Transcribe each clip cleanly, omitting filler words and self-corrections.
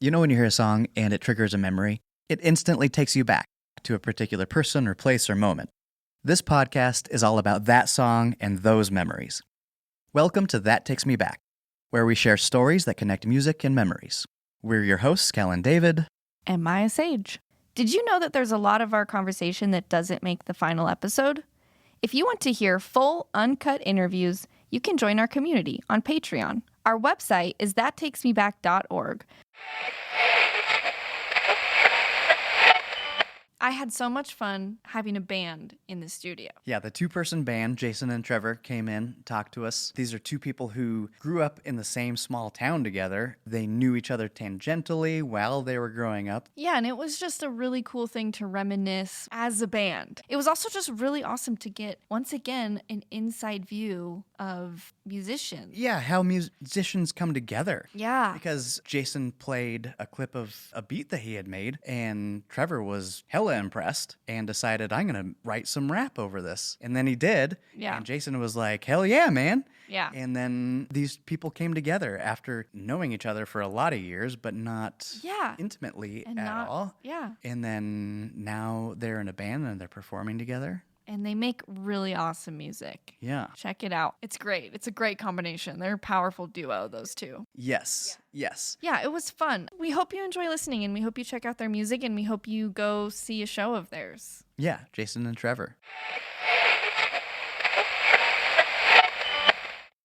You know when you hear a song and it triggers a memory, it instantly takes you back to a particular person or place or moment. This podcast is all about that song and those memories. Welcome to That Takes Me Back, where we share stories that connect music and memories. We're your hosts, Cal and David. And Maya Sage. Did you know that there's a lot of our conversation that doesn't make the final episode? If you want to hear full, uncut interviews, you can join our community on Patreon. Our website is thattakesmeback.org. I had so much fun having a band in the studio. Yeah, the two-person band, Jason and Trevor, came in, talked to us. These are two people who grew up in the same small town together. They knew each other tangentially while they were growing up. Yeah, and it was just a really cool thing to reminisce as a band. It was also just really awesome to get, once again, an inside view of musicians. Yeah, how musicians come together. Yeah. Because Jason played a clip of a beat that he had made, and Trevor was hella impressed and decided, I'm going to write some rap over this. And then he did. Yeah. And Jason was like, hell yeah, man. Yeah. And then these people came together after knowing each other for a lot of years, but not intimately and at all. Yeah. And then now they're in a band and they're performing together. And they make really awesome music. Yeah. Check it out. It's great. It's a great combination. They're a powerful duo, those two. Yes. Yeah. Yes. Yeah, it was fun. We hope you enjoy listening, and we hope you check out their music, and we hope you go see a show of theirs. Yeah, Jason and Trevor.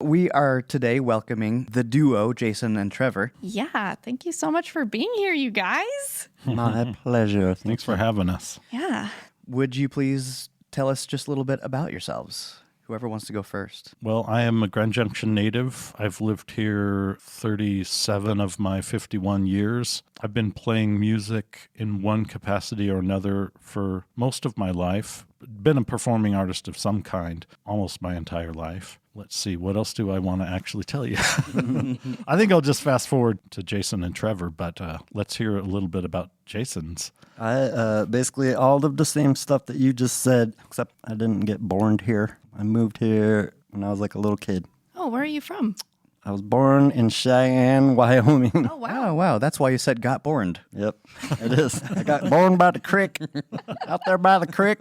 We are today welcoming the duo, Jason and Trevor. Yeah, thank you so much for being here, you guys. My pleasure. Thanks for having us. Yeah. Would you please tell us just a little bit about yourselves? Whoever wants to go first. Well, I am a Grand Junction native. I've lived here 37 of my 51 years. I've been playing music in one capacity or another for most of my life. Been a performing artist of some kind almost my entire life. Let's see, what else do I want to actually tell you? I think I'll just fast forward to Jason and Trevor, but let's hear a little bit about Jason's. I basically all of the same stuff that you just said, except I didn't get born here. I moved here when I was like a little kid. Oh, where are you from? I was born in Cheyenne, Wyoming. Oh, wow. Oh, wow. That's why you said got borned. Yep, it is. I got born by the creek, out there by the creek.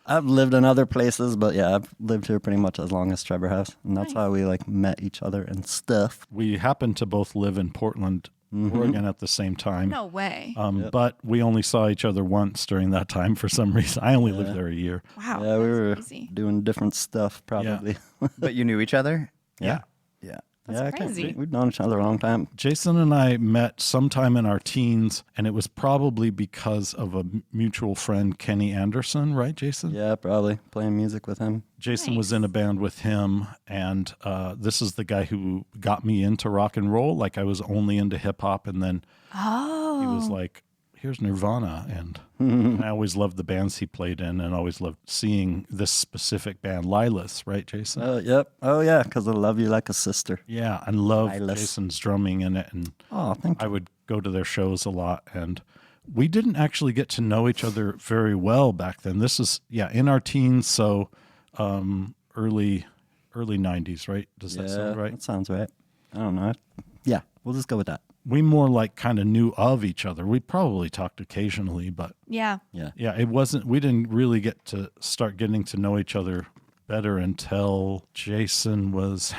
I've lived in other places, but yeah, I've lived here pretty much as long as Trevor has. And that's how we like met each other and stuff. We happen to both live in Portland, Oregon at the same time. No way. But we only saw each other once during that time for some reason. I only lived there a year. Wow. Yeah, we were crazy. doing different stuff probably. But you knew each other? Yeah. Yeah. Yeah, crazy. We've known each other a long time. Jason and I met sometime in our teens, and it was probably because of a mutual friend, Kenny Anderson, right, Jason? Yeah, probably playing music with him. Jason was in a band with him, and this is the guy who got me into rock and roll. Like, I was only into hip-hop, and then he was like, here's Nirvana, and I always loved the bands he played in, and always loved seeing this specific band, Lilith, right, Jason? Yep. Oh, yeah, because I love you like a sister. Yeah, and love Lilith. Jason's drumming in it, and Oh, thank I you. would go to their shows a lot, and we didn't actually get to know each other very well back then. This is, in our teens, so early 90s, right? Does that sound right? That sounds right. I don't know. Yeah, we'll just go with that. We more like kind of knew of each other. We probably talked occasionally, but Yeah. it wasn't, we didn't really get to start getting to know each other better until Jason was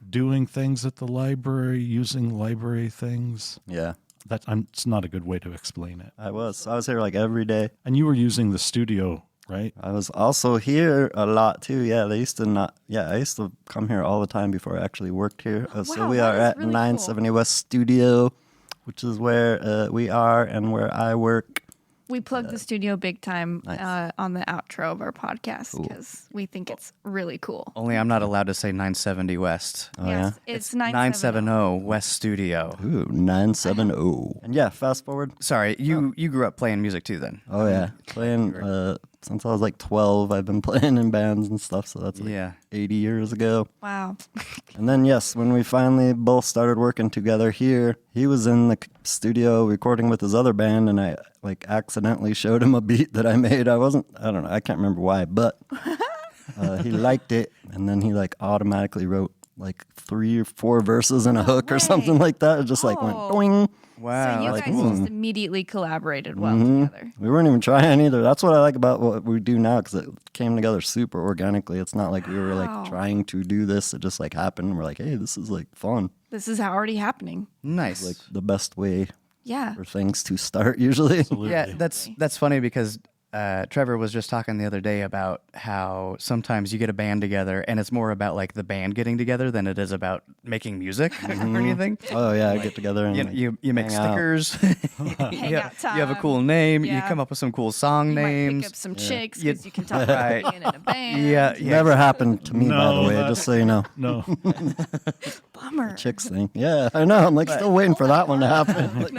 doing things at the library, using library things. Yeah, It's not a good way to explain it. I was here like every day. And you were using the studio, right? I was also here a lot too. Yeah, I used to come here all the time before I actually worked here. So wow, we that are is at really 970 West Studio, which is where we are and where I work. We plug the studio big time Nice. on the outro of our podcast because we think it's really cool. Only I'm not allowed to say 970 West. Oh, Yes, it's 970 West Studio. yeah? Ooh, 970. And yeah, fast forward. Sorry, you grew up playing music too then? Oh, yeah. Playing since I was like 12. I've been playing in bands and stuff. So that's like Yeah. 80 years ago. Wow. And then, yes, when we finally both started working together here, he was in the studio recording with his other band, and I like accidentally showed him a beat that I made. I don't know, I can't remember why, but he liked it, and then he like automatically wrote like 3 or 4 verses and a hook way. or something like that. It just like went Oh. doing. Wow. So you that's guys cool. just immediately collaborated well together. We weren't even trying either. That's what I like about what we do now, because it came together super organically. It's not like we were Wow. like trying to do this. It just like happened. We're like, hey, this is like fun. This is already happening. Nice. Like the best way Yeah. for things to start usually. Absolutely. Yeah, that's funny because Trevor was just talking the other day about how sometimes you get a band together and it's more about like the band getting together than it is about making music or anything. Oh yeah, I get together and like, You make hang out. stickers. Hang you, out you have a time. cool name. You Yeah. come up with some cool song You might names. pick up some chicks You- because you can talk about Right. being in a band. Yeah, Never happened to me, by No, the way, that- just so you know. No. Bummer. Chicks thing. Yeah, I know. I'm like still waiting for that one to happen.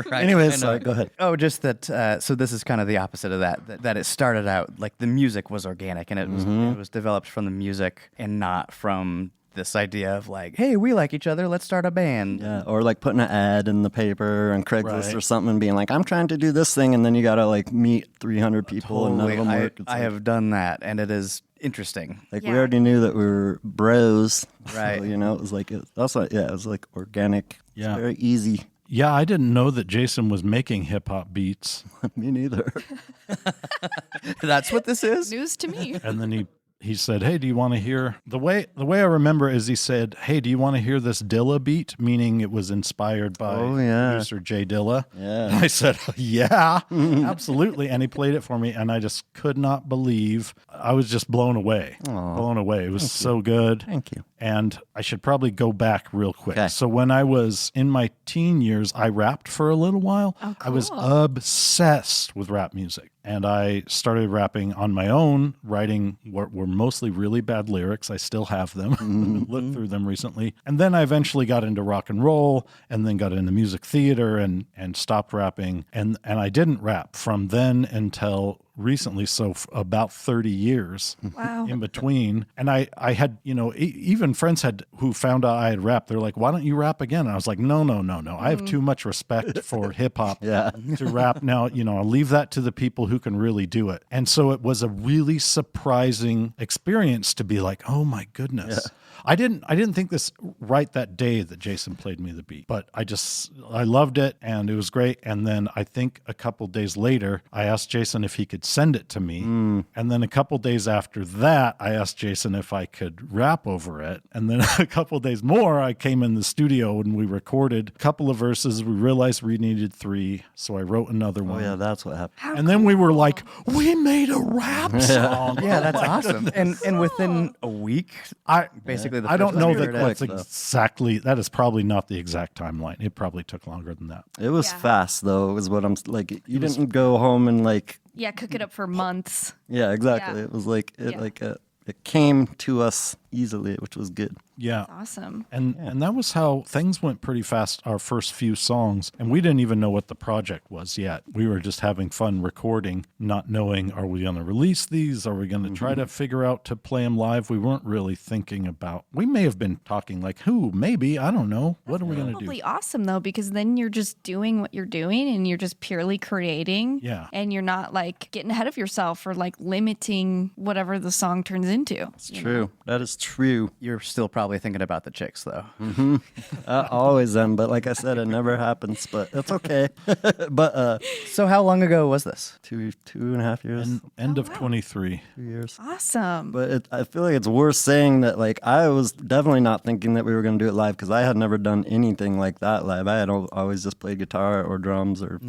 Right. Anyways, I know. sorry, go ahead. Oh, just that. So this is kind of the opposite of that. That it started out like the music was organic and it was developed from the music and not from this idea of like, hey, we like each other, let's start a band. Yeah, or like putting an ad in the paper on Craigslist Right. or something and being like, I'm trying to do this thing, and then you gotta like meet 300 people and none of them I, work. It's I like, have done that, and it is interesting. like Yeah. we already knew that we were bros, Right. So, you know, it was like it was like organic. Yeah. It's very easy. Yeah, I didn't know that Jason was making hip hop beats. Me neither. That's what this is. News to me. And then he said, "Hey, do you want to hear the way I remember is he said, "Hey, do you want to hear this Dilla beat?" Meaning it was inspired by Oh, yeah. producer Jay Dilla. Yeah. And I said, "Yeah, absolutely." And he played it for me, and I just could not believe. I was just blown away. Blown away. It was so good. Thank you. And I should probably go back real quick. Okay. So when I was in my teen years, I rapped for a little while. Oh, I was cool. obsessed with rap music. And I started rapping on my own, writing what were mostly really bad lyrics. I still have them. Looked through them recently. And then I eventually got into rock and roll and then got into music theater and stopped rapping. And I didn't rap from then until recently, so about 30 years Wow. in between. And I had, even friends who found out I had rapped, they're like, why don't you rap again? And I was like, no. I have too much respect for hip hop Yeah. to rap now. I'll leave that to the people who can really do it. And so it was a really surprising experience to be like, oh my goodness. Yeah. I didn't think this right that day that Jason played me the beat, but I loved it and it was great. And then I think a couple days later, I asked Jason if he could send it to me. And then a couple days after that, I asked Jason if I could rap over it. And then a couple days more, I came in the studio and we recorded a couple of verses. We realized we needed 3, so I wrote another Oh one. yeah, that's what happened. How And then we were like, we made a rap song. Yeah, that's awesome. And within a week, basically the I don't first know time you that heard it- that's exactly, that is probably not the exact timeline. It probably took longer than that. It was Yeah. fast though, is what I'm like. You didn't go home and like, Yeah, cook it up for months. yeah, exactly. Yeah. It was like Yeah. it came to us easily, which was good. Yeah. Awesome. And that was how things went pretty fast our first few songs. And we didn't even know what the project was yet. We were just having fun recording, not knowing, are we going to release these? Are we going to try to figure out to play them live? We weren't really thinking about, we may have been talking like, who, maybe, I don't know. What are we going to do? Probably awesome though, because then you're just doing what you're doing and you're just purely creating. Yeah. And you're not like getting ahead of yourself or like limiting whatever the song turns into. It's true. That is true. You're still probably thinking about the chicks though. I always am, but like I said, it never happens. But it's okay. But So how long ago was this? 2.5 years, End of 23. 2 years. Awesome. But I feel like it's worth saying that like I was definitely not thinking that we were going to do it live, because I had never done anything like that live. I had always just played guitar or drums or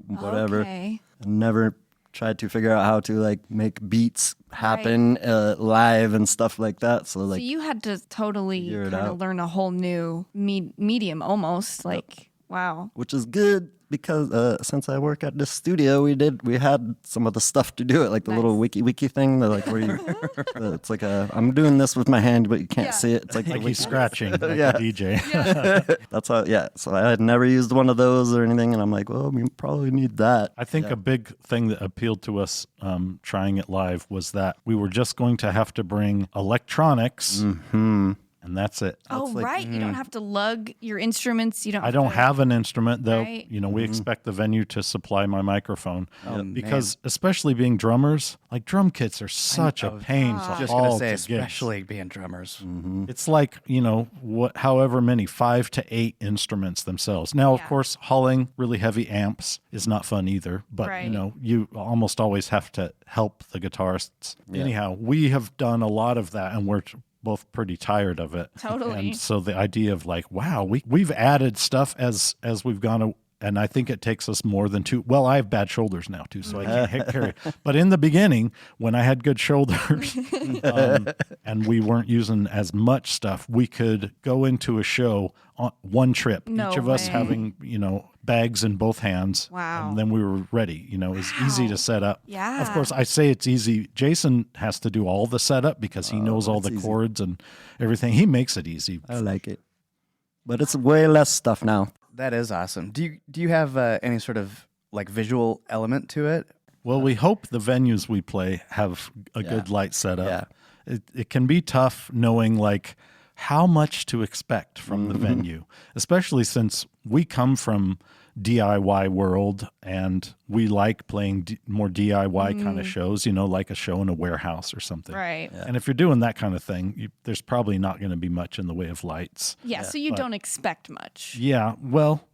whatever. Okay. Never tried to figure out how to like make beats happen live and stuff like that. So like So you had to totally figure it kind of out. learn a whole new medium almost. Like, wow. which is good because since I work at this studio, we had some of the stuff to do it, like the little wiki thing, the, like where you, it's like I'm doing this with my hand, but you can't Yeah. see it. It's like, Like the he's wiki. scratching like Yeah. a DJ. That's how, yeah. So I had never used one of those or anything, and I'm like, well, we probably need that. I think a big thing that appealed to us trying it live was that we were just going to have to bring electronics and that's it. Oh, right. You don't have to lug your instruments. You don't. I don't have an instrument, though. Right. You know, we expect the venue to supply my microphone because, man. especially being drummers, like drum kits are such a pain to Just haul gonna say, to gigs. especially being drummers. It's like, you know, however many, 5 to 8 instruments themselves. Now, of Yeah. course, hauling really heavy amps is not fun either, but, Right. you know, you almost always have to help the guitarists. Anyhow, we have done a lot of that, and we're both pretty tired of it. Totally. And so the idea of like, wow, we've added stuff as we've gone. And I think it takes us more than 2. Well, I have bad shoulders now too, so I can't carry it. But in the beginning, when I had good shoulders and we weren't using as much stuff, we could go into a show on one trip. No each of us way. having, you know, bags in both hands. Wow. And then we were ready. You know, it was easy to set up. Yeah. Of course, I say it's easy. Jason has to do all the setup because he knows all the that's easy. chords and everything. He makes it easy. I like it. But it's way less stuff now. That is awesome. Do you have any sort of like visual element to it? Well, we hope the venues we play have a good light setup. It can be tough knowing like how much to expect from the venue, especially since we come from DIY world and we like playing more DIY kind of shows, you know, like a show in a warehouse or something. Right. And if you're doing that kind of thing, there's probably not going to be much in the way of lights. Yeah. So you don't expect much. Yeah, well,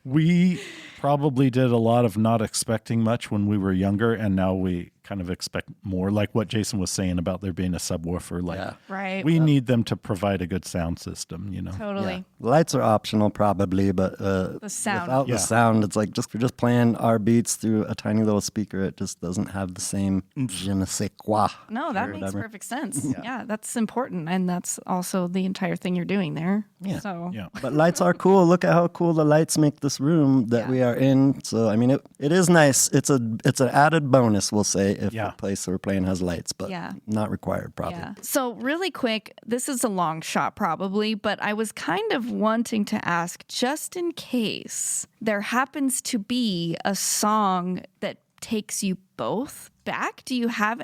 we probably did a lot of not expecting much when we were younger, and now we kind of expect more, like what Jason was saying about there being a subwoofer. Like, Right. we need them to provide a good sound system, you know? Totally. Lights are optional probably, but The sound. without the sound, it's like just we're just playing our beats through a tiny little speaker. It just doesn't have the same je ne sais quoi. No, that or makes whatever. perfect sense. Yeah, that's important. And that's also the entire thing you're doing there. Yeah. So, Yeah. But lights are cool. Look at how cool the lights make this room that we are in. So I mean, it is nice. It's an added bonus, we'll say, if the place we're playing has lights, but not required probably. yeah. So, really quick, this is a long shot probably, but I was kind of wanting to ask just in case there happens to be a song that takes you both back. Do you have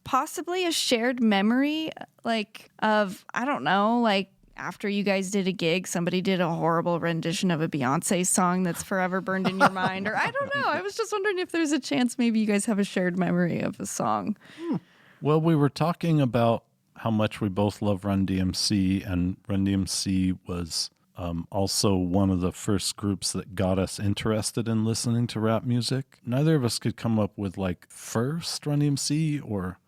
possibly a shared memory, like of, I don't know, like after you guys did a gig, somebody did a horrible rendition of a Beyonce song that's forever burned in your mind? Or I don't know. I was just wondering if there's a chance maybe you guys have a shared memory of a song. Well, we were talking about how much we both love Run DMC, and Run DMC was also one of the first groups that got us interested in listening to rap music. Neither of us could come up with like first Run DMC or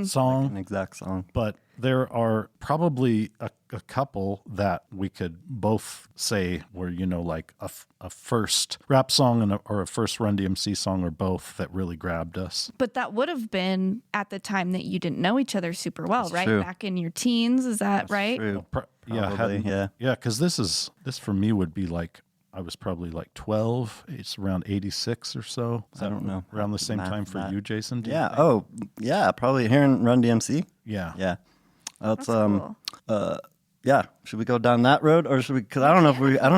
song, An exact song. but there are probably a couple that we could both say were, you know, like a first rap song or a first Run DMC song, or both, that really grabbed us. But that would have been at the time that you didn't know each other super well, right? true. Back in your teens, is that right? True. Probably, yeah. because this for me would be like, I was probably like 12. It's around 86 or so. Is I that don't know. Around the same Math time for that. you, Jason? Do you Yeah. think? Oh, yeah. Probably hearing Run DMC. Yeah. Yeah. That's Cool. yeah. Should we go down that road, or should we? Because I don't know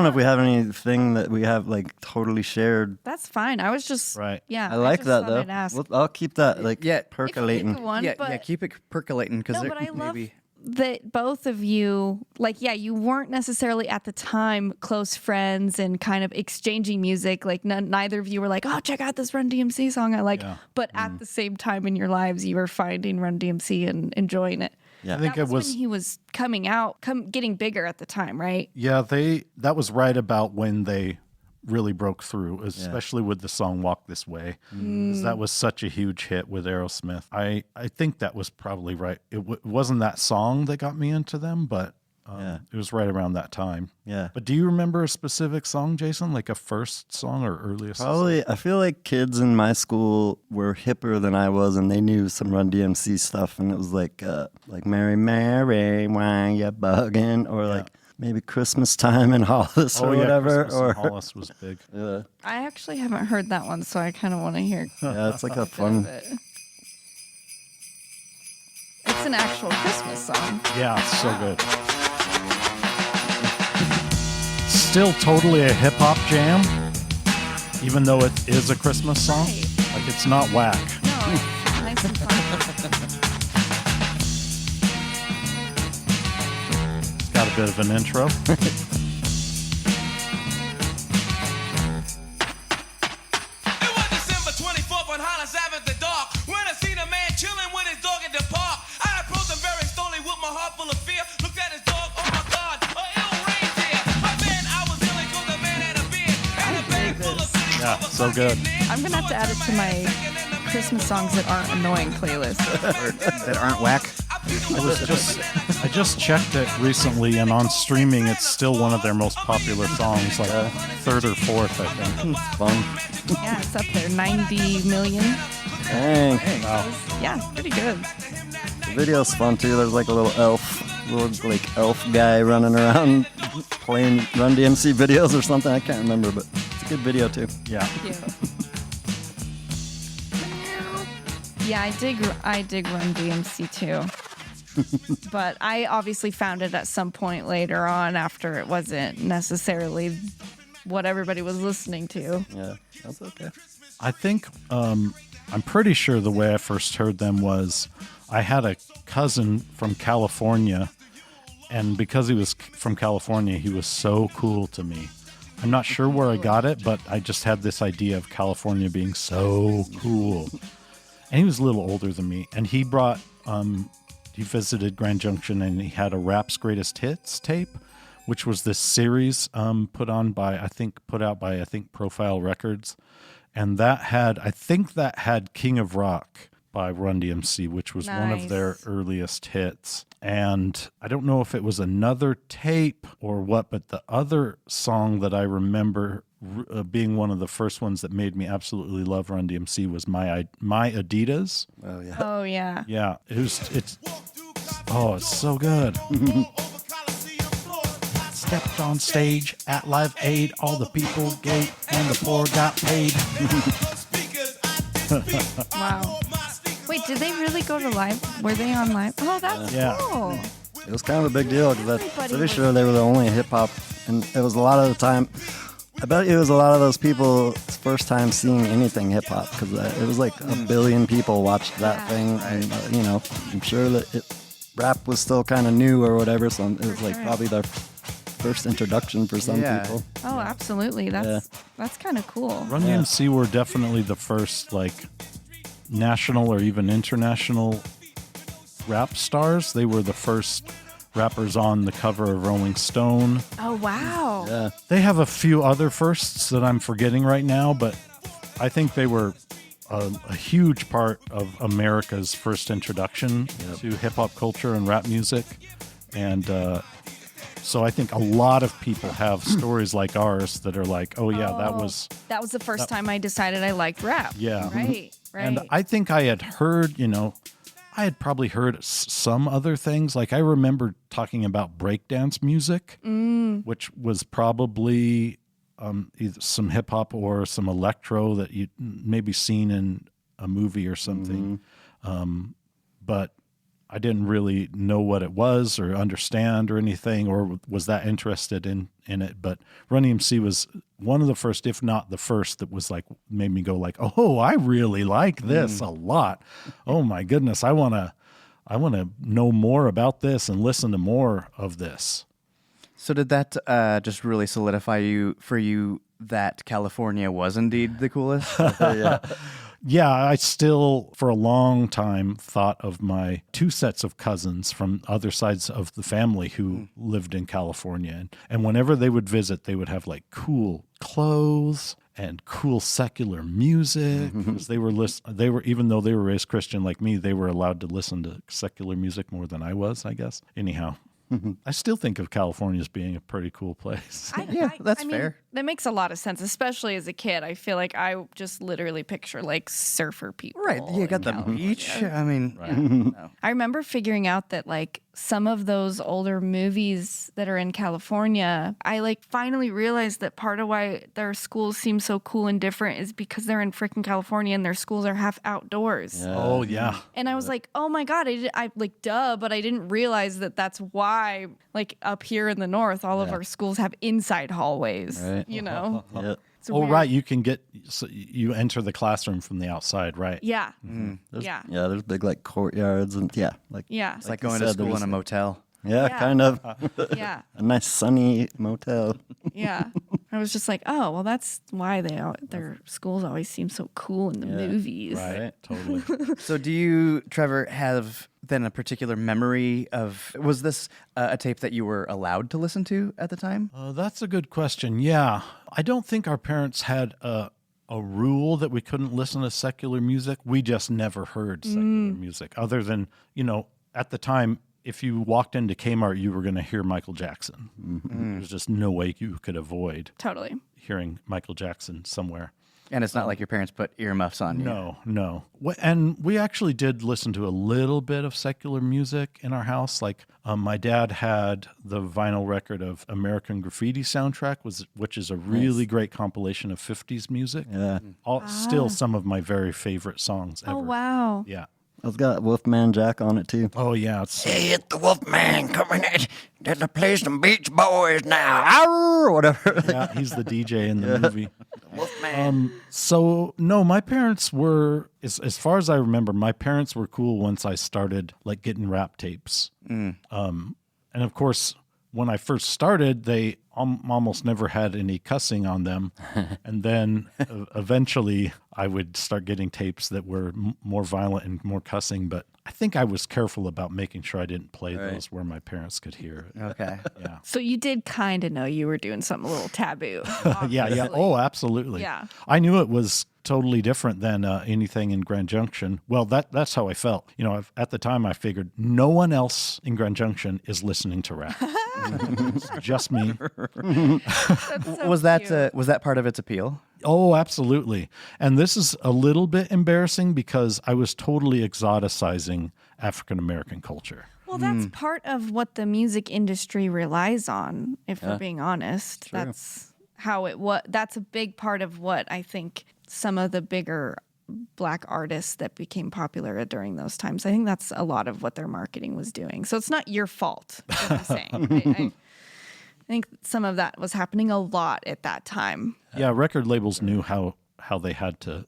if we have anything that we have like totally shared. That's fine. I was just Right. Yeah, I like just that thought though. I'd ask. I'll keep that like Yeah. If you If you percolating. think of one, yeah, but keep it percolating because no, but I love maybe. that both of you, like, yeah, you weren't necessarily at the time close friends and kind of exchanging music. Like, neither of you were like, oh, check out this Run DMC song I like. Yeah. But at the same time in your lives, you were finding Run DMC and enjoying it. Yeah. I think That it was. when he was coming out, getting bigger at the time, right? Yeah, that was right about when they really broke through, especially with the song Walk This Way. 'Cause that was such a huge hit with Aerosmith. I think that was probably right. It wasn't that song that got me into them, but it was right around that time. Yeah. But do you remember a specific song, Jason? Like a first song or earliest song? Probably, I feel like kids in my school were hipper than I was, and they knew some Run DMC stuff, and it was like Mary, Mary, why you bugging, or like maybe Christmas Time in Hollis or whatever. Christmas Or in Hollis was big. I actually haven't heard that one, so I kind of want to hear yeah, it's like a of fun. it. It's an actual Christmas song. Yeah, it's so good. Still totally a hip hop jam, even though it is a Christmas song. Right. Like, it's not whack. No, it's nice and fun. got a bit of an intro. Yeah, so good. I'm going to have to add it to my Christmas songs that aren't annoying playlist. That aren't whack. I just checked it recently, and on streaming, it's still one of their most popular songs, like third or fourth, I think. Fun. Yeah, it's up there, 90 million. Dang. Wow. Yeah, pretty good. The video's fun too. There's like a little elf guy running around playing Run DMC videos or something. I can't remember, but it's a good video too. Yeah. Yeah, I dig Run DMC too. But I obviously found it at some point later on after it wasn't necessarily what everybody was listening to. Yeah, that's okay. I think, I'm pretty sure the way I first heard them was I had a cousin from California, and because he was from California, he was so cool to me. I'm not sure where I got it, but I just had this idea of California being so cool. And he was a little older than me, and he brought, he visited Grand Junction, and he had a Rap's Greatest Hits tape, which was this series put out by Profile Records. And that had King of Rock by Run DMC, which was one of their earliest hits. And I don't know if it was another tape or what, but the other song that I remember being one of the first ones that made me absolutely love Run DMC was My Adidas. Oh yeah. Oh, yeah. Yeah, it's so good. Stepped on stage at Live Aid, all the people gave and the poor got paid. Wow. Wait, did they really go to live? Were they on live? Oh, that's cool. It was kind of a big deal because I'm Everybody pretty was- sure they were the only hip hop, and it was a lot of the time. I bet it was a lot of those people's first time seeing anything hip hop because it was like a billion people watched that thing, and I'm sure that rap was still kind of new or whatever, so it was like probably their first introduction for some people. Oh, absolutely. That's kind of cool. Run DMC were definitely the first national or even international rap stars. They were the first rappers on the cover of Rolling Stone. Oh, wow. Yeah. They have a few other firsts that I'm forgetting right now, but I think they were a huge part of America's first introduction to hip-hop culture and rap music. And so I think a lot of people have stories like ours that are like, oh, yeah, that was the first time I decided I liked rap. Yeah. Right. And I think I had heard, I had probably heard some other things. Like I remember talking about breakdance music, which was probably either some hip hop or some electro that you maybe seen in a movie or something. But I didn't really know what it was or understand or anything, or was that interested in it. But Run DMC was one of the first, if not the first, that was made me go oh, I really like this a lot. Oh my goodness, I want to know more about this and listen to more of this. So did that just really solidify for you that California was indeed the coolest? Yeah, I still, for a long time, thought of my two sets of cousins from other sides of the family who lived in California. And whenever they would visit, they would have cool clothes and cool secular music. Because they were even though they were raised Christian like me, they were allowed to listen to secular music more than I was, I guess. Anyhow. I still think of California as being a pretty cool place. That's fair. That makes a lot of sense, especially as a kid. I feel like I just literally picture surfer people. Right, you got the California. beach. I mean, no. I remember figuring out that some of those older movies that are in California, I finally realized that part of why their schools seem so cool and different is because they're in freaking California and their schools are half outdoors. Yeah. Oh, yeah. And I was like, oh my God, duh, but I didn't realize that that's why, up here in the north, all of our schools have inside hallways, Right. Yeah. It's Oh, weird. right. You enter the classroom from the outside, right? Yeah. There's, Yeah. yeah, there's big courtyards and Yeah. It's like you going to said, school there's in a motel. Yeah, Yeah. kind of. Yeah. A nice sunny motel. Yeah. I was just like, oh, well, that's why their schools always seem so cool in the movies. Right, totally. So do you, Trevor, have then a particular memory of, was this a tape that you were allowed to listen to at the time? That's a good question. Yeah. I don't think our parents had a rule that we couldn't listen to secular music. We just never heard secular music other than, at the time, if you walked into Kmart, you were going to hear Michael Jackson. There's just no way you could avoid Totally. hearing Michael Jackson somewhere. And it's not like your parents put earmuffs on you. No. And we actually did listen to a little bit of secular music in our house. Like my dad had the vinyl record of American Graffiti soundtrack, which is a really great compilation of 50s music. Yeah. Still some of my very favorite songs ever. Oh, wow. Yeah. It's got Wolfman Jack on it too. Oh, yeah. It's Hey, it's the Wolfman coming in. Let's play some Beach Boys now. Arr, whatever. yeah, he's the DJ in the movie. Wolfman. So no, my parents were, as far as I remember, my parents were cool once I started like getting rap tapes. And of course, when I first started, they almost never had any cussing on them. And then eventually I would start getting tapes that were more violent and more cussing. But I think I was careful about making sure I didn't play those where my parents could hear it. Okay. Yeah. So you did kind of know you were doing something a little taboo. Yeah. obviously. Oh, absolutely. Yeah. I knew it was totally different than anything in Grand Junction. Well, that's how I felt. At the time I figured no one else in Grand Junction is listening to rap. It's just me. Was that part of its appeal? Oh, absolutely. And this is a little bit embarrassing because I was totally exoticizing African American culture. Well, that's part of what the music industry relies on, if we're being honest. That's how that's a big part of what I think some of the bigger Black artists that became popular during those times. I think that's a lot of what their marketing was doing. So it's not your fault, is what I'm saying. I think some of that was happening a lot at that time. Yeah, record labels knew how they had to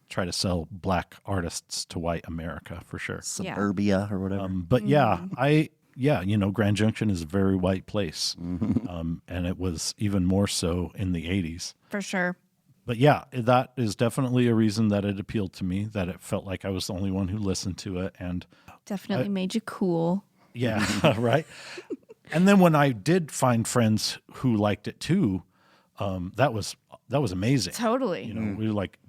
try to sell Black artists to white America for sure. Suburbia or whatever. But Grand Junction is a very white place. And it was even more so in the 80s. For sure. But yeah, that is definitely a reason that it appealed to me, that it felt like I was the only one who listened to it. And Definitely made you cool. yeah, right. And then when I did find friends who liked it too, that was amazing. Totally. We were like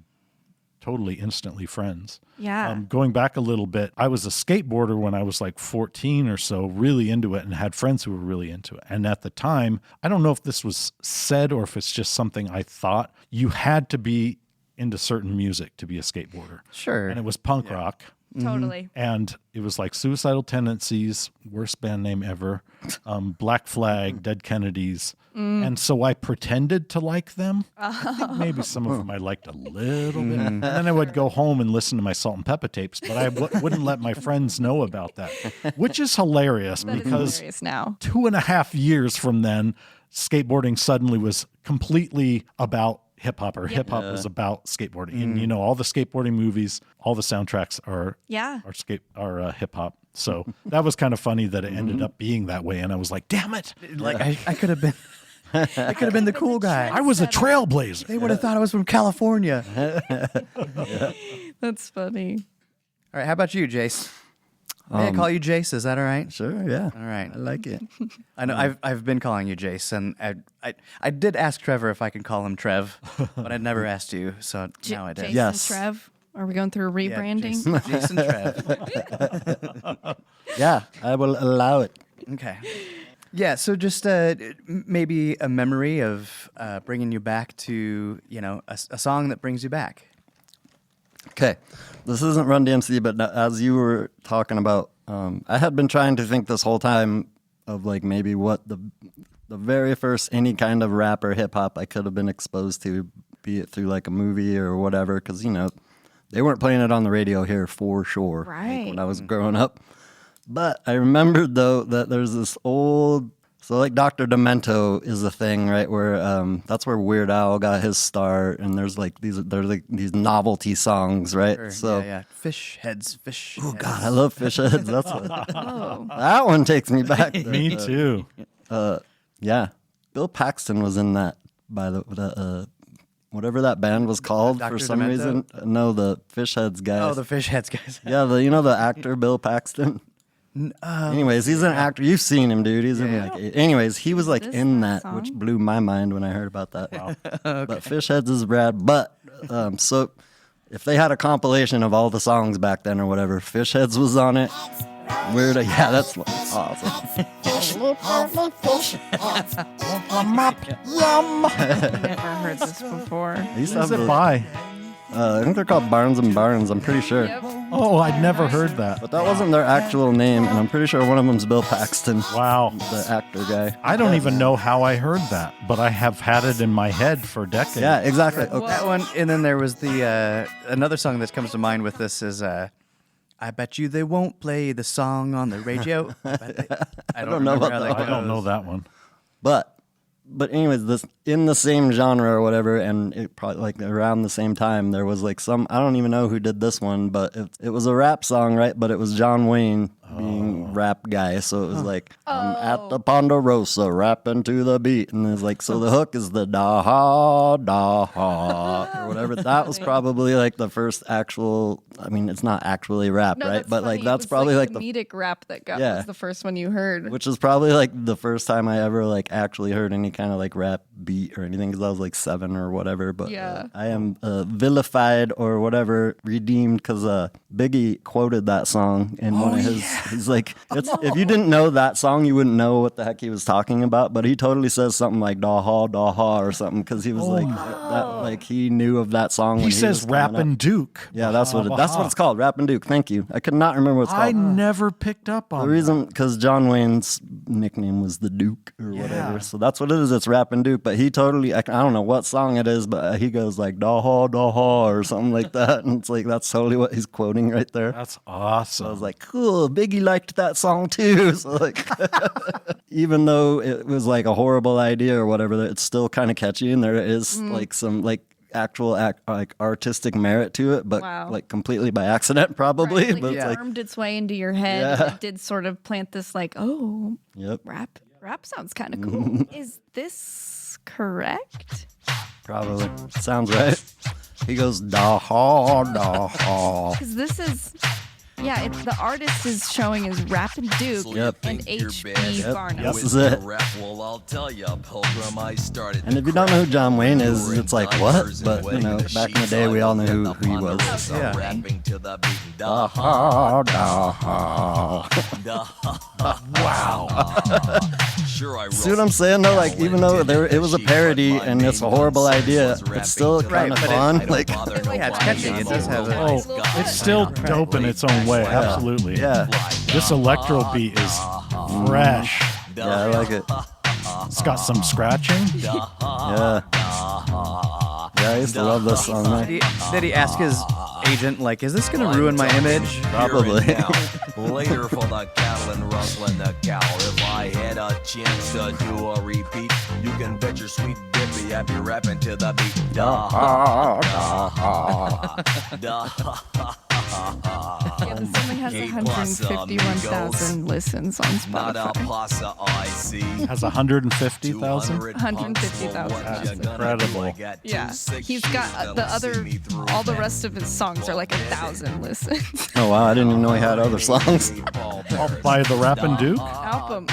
totally instantly friends. Yeah. Going back a little bit, I was a skateboarder when I was like 14 or so, really into it, and had friends who were really into it. And at the time, I don't know if this was said or if it's just something I thought, you had to be into certain music to be a skateboarder. Sure. And it was punk rock. Totally. And it was like Suicidal Tendencies, worst band name ever, Black Flag, Dead Kennedys. And so I pretended to like them. I think maybe some of them I liked a little bit. And then I would go home and listen to my Salt and Pepper tapes, but I wouldn't let my friends know about that, which is hilarious That is because hilarious now. 2.5 years from then, skateboarding suddenly was completely about hip hop, or hip hop was about skateboarding. And all the skateboarding movies, all the soundtracks are hip hop. So that was kind of funny that it ended up being that way. And I was like, damn it. Like I could have been I could have been the cool guy. I was a trailblazer. They would have thought I was from California. That's funny. All right, how about you, Jace? May I call you Jace? Is that all right? Sure, yeah. All right. I like it. I know I've been calling you Jace, and I did ask Trevor if I could call him Trev, but I'd never asked you, so now I did. Jason Yes. Trev? Are we going through a Yeah, rebranding? Jason Trev. Yeah, I will allow it. Okay. Yeah, so just maybe a memory of bringing you back to, a song that brings you back. Okay, this isn't Run DMC, but as you were talking about, I had been trying to think this whole time of like maybe what the very first any kind of rap or hip hop I could have been exposed to, be it through like a movie or whatever, because they weren't playing it on the radio here for sure, like, Right. when I was growing up. But I remembered though that there's this old So like Dr. Demento is a thing, right? Where that's where Weird Al got his start, and there's like these novelty songs, right? Sure. So yeah. Fish heads. oh god, I love Fish Heads. That's what, Oh. that one takes me back. Me too. Yeah, Bill Paxton was in that by the whatever that band was called Dr. for some Demento? reason. No, the Fish Heads guys. Oh, the fish heads guys. yeah, the actor Bill Paxton. Anyways, he's an actor. You've seen him, dude. He's in anyways, he was like Is in that that, which song? blew my mind when I heard about that. Wow. But Fish Heads is rad. But so if they had a compilation of all the songs back then or whatever, Fish Heads was on it. Weird, yeah, that's awesome. Never heard this before. I used to Who's have it by? I think they're called Barnes and Barnes. I'm pretty sure. Yep. Oh, I'd never heard that. But that wasn't their actual name, and I'm pretty sure one of them's Bill Paxton, Wow. the actor guy. I don't even know how I heard that, but I have had it in my head for decades. Yeah, exactly. Okay. That one, and then there was the another song that comes to mind with this is I bet you they won't play the song on the radio. I don't know remember about how that I don't know that one. But anyways, this in the same genre or whatever, and it probably like around the same time there was like some, I don't even know who did this one, but it was a rap song, right? But it was John Wayne being rap guy, so it was like I'm at the Ponderosa rapping to the beat, and it's like so the hook is the da ha or whatever. That was probably like the first actual. I mean, it's not actually rap, No, right? that's But funny. like that's It was probably like the comedic rap that Yeah. was the first one you heard. which is probably like the first time I ever like actually heard any kind of like rap beat or anything because I was like 7 or whatever. But Yeah. I am vilified or whatever, redeemed because Biggie quoted that song in one of his. He's like, if you didn't know that song, you wouldn't know what the heck he was talking about. But he totally says something like da ha or something because he was like that, like he knew of that song. He when says was coming up. Rappin' Duke. Yeah, that's what it's called. Rappin' Duke. Thank you. I could not remember what it's I called. never picked up on The reason, because John Wayne's nickname was the Duke or whatever, so that's what it is. It's Rappin' Duke, but he totally, I don't know what song it is, but he goes like da ha or something like that, and it's like that's totally what he's quoting right there. That's I awesome. was like, cool, Biggie liked that song too. So like, even though it was like a horrible idea or whatever, it's still kind of catchy, and there is like some like actual like artistic merit to it, but Wow. like completely by accident probably. Right, like But it it's like, wormed its way into your head. Yeah. And it did sort of plant this like, oh, yep, rap sounds kind of cool. Is this correct? probably sounds right. He goes da ha. Because this is, yeah, the artist is showing as Rappin' Duke Yep. and H.B. Barnum. This is it. Well, I'll tell you, Pilgrim, I started And if you don't know who John Wayne is, it's like, what? But, you know, back in the day, we all knew who he was. Yeah. Rapping to the beat. Da ha. Wow. Sure, I See what I'm saying, though? Like, even though it was a parody and it's a horrible idea, it's still kind of but fun. Like, Yeah, it's catchy. It does have a. Oh, it's still dope in its own way. Absolutely. yeah. This electro beat is fresh. Yeah, I like it. It's got some scratching. Yeah. Yeah, I used to love this song, man. Did he ask his agent, like, is this going to ruin my image? Probably. Later for the cattle and rustling the cow. If I had a chance to do a repeat, you can bet your sweet dippy I'd be rapping to the beat. Da ha da ha. Yeah, this only has Hey, 151,000 listens on Not a Spotify. pasta I see. Has 150,000. 150,000. That's incredible. Yeah, he's got all the rest of his songs are like 1,000 listens. Oh, wow. I didn't even know he had other songs. By the Rappin' Duke. album,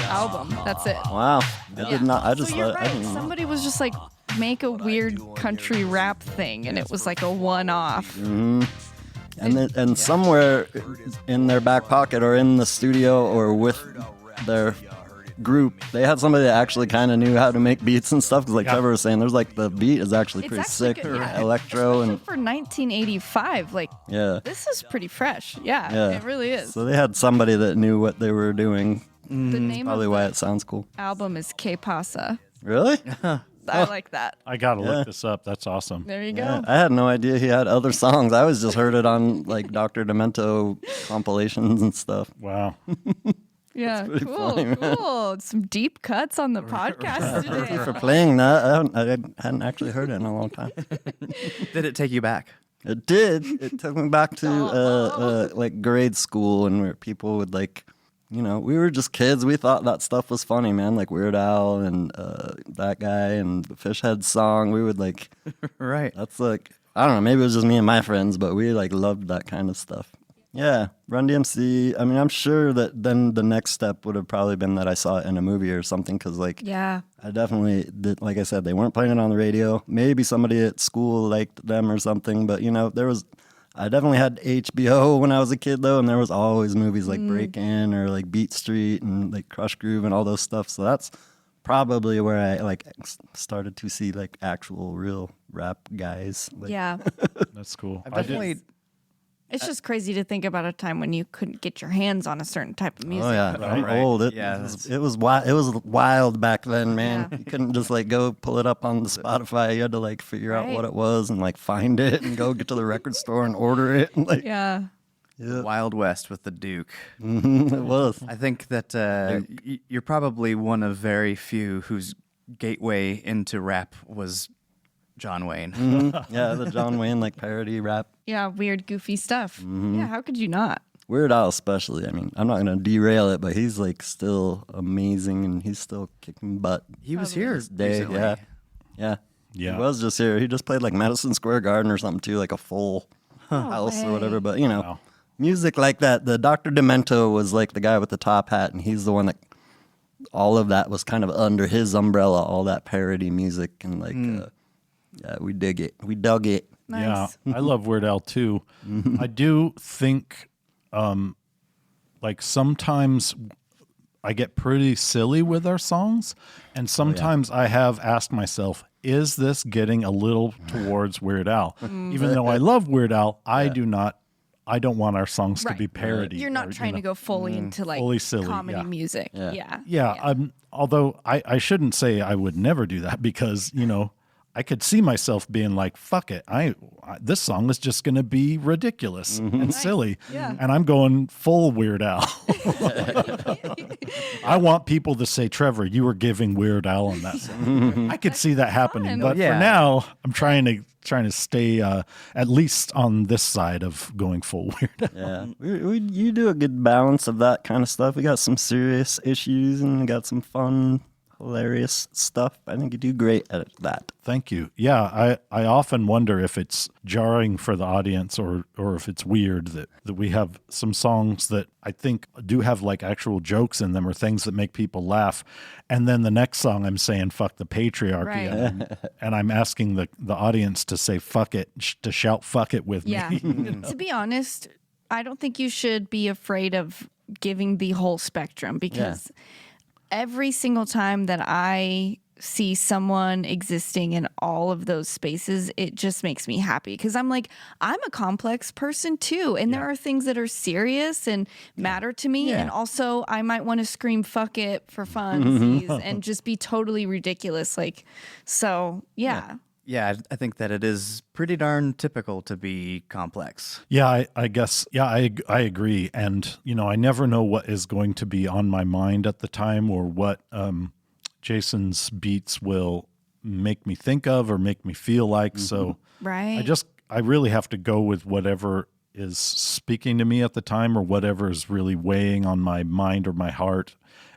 that's it. Wow. I did not. I just So you're thought. I right. didn't know. Somebody was just like, make a weird country rap thing, and it was like a one-off. And somewhere in their back pocket or in the studio or with their group, they had somebody that actually kind of knew how to make beats and stuff. Because like Trevor was saying, there's like the beat is actually It's pretty actually sick, good, yeah. electro and For 1985, like yeah. this is pretty fresh. Yeah, Yeah. it really is. So they had somebody that knew what they were doing. The name Probably of why the it sounds cool. album is Que Pasa. Really? I like that. I gotta look this up. That's awesome. There you go. Yeah, I had no idea he had other songs. I always just heard it on like Dr. Demento compilations and stuff. Wow. Yeah, pretty cool, funny, man. cool. Some deep cuts on the podcast Thank you for today. playing that. I hadn't actually heard it in a long time. Did it take you back? It did. It took me back to like grade school, and where people would like, you know, we were just kids. We thought that stuff was funny, man. Like Weird Al and that guy and the Fishhead song. We would like, Right. that's like, I don't know. Maybe it was just me and my friends, but we like loved that kind of stuff. Yeah, Run DMC. I mean, I'm sure that then the next step would have probably been that I saw it in a movie or something, because like, Yeah. I definitely did. Like I said, they weren't playing it on the radio. Maybe somebody at school liked them or something, but you know, I definitely had HBO when I was a kid though, and there was always movies like Break In or like Beat Street and like Crush Groove and all those stuff. So that's probably where I like started to see like actual real rap guys. Like, Yeah. That's cool. I've I did- definitely. It's just crazy to think about a time when you couldn't get your hands on a certain type of music. Oh yeah, I'm Right. old. Yeah, It was wild. It was wild back then, man. Yeah. You couldn't just like go pull it up on the Spotify. You had to like figure out Right. what it was and like find it and go get to the record store and order it. And, like, Yeah. yeah, Wild West with the Duke. it was. I think that you're probably one of very few whose gateway into rap was John Wayne. Yeah, the John Wayne like parody rap. Yeah. Weird, goofy stuff. Yeah. How could you not? Weird Al especially. I mean, I'm not gonna derail it, but he's like still amazing and he's still kicking butt. He was here Day, recently. yeah, yeah. Yeah. He was just here. He just played like Madison Square Garden or something too, like a full house or whatever. But you know, Wow. music like that. The Dr. Demento was like the guy with the top hat, and he's the one that all of that was kind of under his umbrella. All that parody music and like, yeah, we dig it. We dug it. Nice. Yeah, I love Weird Al too. I do think, like sometimes I get pretty silly with our songs, and sometimes I have asked myself, is this getting a little towards Weird Al? Even though I love Weird Al, I don't want our songs to Right. be parodied. You're not or, trying to go fully into like fully silly, comedy yeah. music. Yeah. Yeah. Yeah, although I shouldn't say I would never do that, because, you know, I could see myself being like, fuck it. This song is just going to be ridiculous and silly. Yeah. And I'm going full Weird Al. I want people to say, Trevor, you were giving Weird Al on that song. I could see that happening. fun. But Yeah. for now, I'm trying to stay at least on this side of going full Weird Al. Yeah, you do a good balance of that kind of stuff. We got some serious issues and we got some fun, hilarious stuff. I think you do great at that. Thank you. Yeah, I often wonder if it's jarring for the audience or if it's weird that we have some songs that I think do have like actual jokes in them or things that make people laugh. And then the next song I'm saying, fuck the patriarchy. Right. And I'm asking the audience to say, fuck it, to shout fuck it with Yeah. me. To be honest, I don't think you should be afraid of giving the whole spectrum, because every single time that I see someone existing in all of those spaces, it just makes me happy, because I'm like, I'm a complex person too, and there are things that are serious and matter to me, and also I might want to scream fuck it for funsies and just be totally ridiculous, like, so yeah. Yeah, I think that it is pretty darn typical to be complex. Yeah, I guess. Yeah, I agree. And, you know, I never know what is going to be on my mind at the time or what Jason's beats will make me think of or make me feel like. So Right. I really have to go with whatever is speaking to me at the time or whatever is really weighing on my mind or my heart.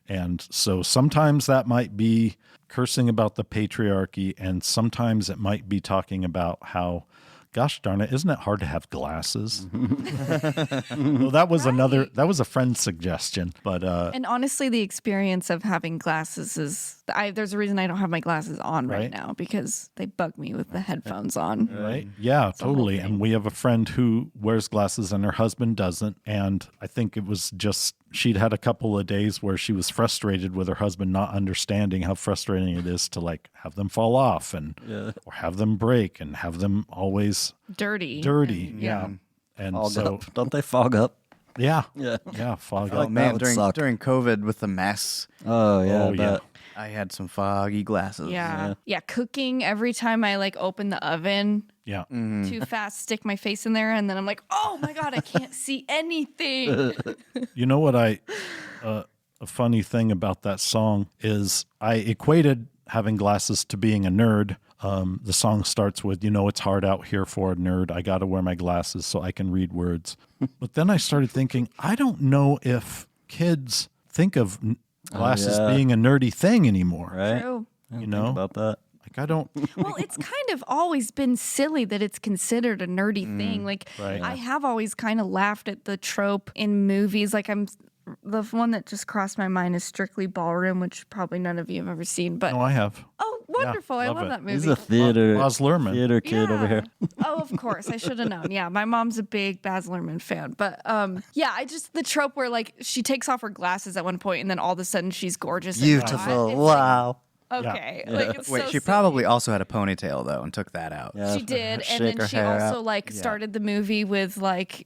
And so sometimes that might be cursing about the patriarchy, and sometimes it might be talking about how, gosh darn it, isn't it hard to have glasses? Well, that was a friend's suggestion, but And honestly, the experience of having glasses is, there's a reason I don't have my glasses on right Right. now, because they bug me with the headphones on. right? Yeah, totally. And we have a friend who wears glasses and her husband doesn't. And I think it was just, she'd had a couple of days where she was frustrated with her husband not understanding how frustrating it is to like have them fall off and or have them break and have them always Dirty. Yeah. And Fog so, up. Don't they fog up? yeah. Yeah. Yeah, fog Oh up. man, would during suck. during COVID with the mess, Oh yeah. Oh, I yeah. bet. I had some foggy glasses. Yeah. Yeah. Cooking, every time I like open the oven Yeah. too fast, stick my face in there, and then I'm like, oh my God, I can't see anything. You know what a funny thing about that song is I equated having glasses to being a nerd. The song starts with, it's hard out here for a nerd. I got to wear my glasses so I can read words. But then I started thinking, I don't know if kids think of glasses being a nerdy thing anymore. Right? True. I didn't think about that. Like, I don't. Well, it's kind of always been silly that it's considered a nerdy thing. Like, right. I have always kind of laughed at the trope in movies. Like, the one that just crossed my mind is Strictly Ballroom, which probably none of you have ever seen. But No, I have. oh, wonderful! I love love it. that movie. He's a theater kid over here. Oh, of course. I should have known. Yeah, my mom's a big Baz Luhrmann fan. But yeah, the trope where like she takes off her glasses at one point and then all of a sudden she's gorgeous. Beautiful. And Wow. okay. Yeah. Like, it's Wait, so she silly. probably also had a ponytail though and took that out. Yeah, She did, and shake then her she hair also out. like started the movie with like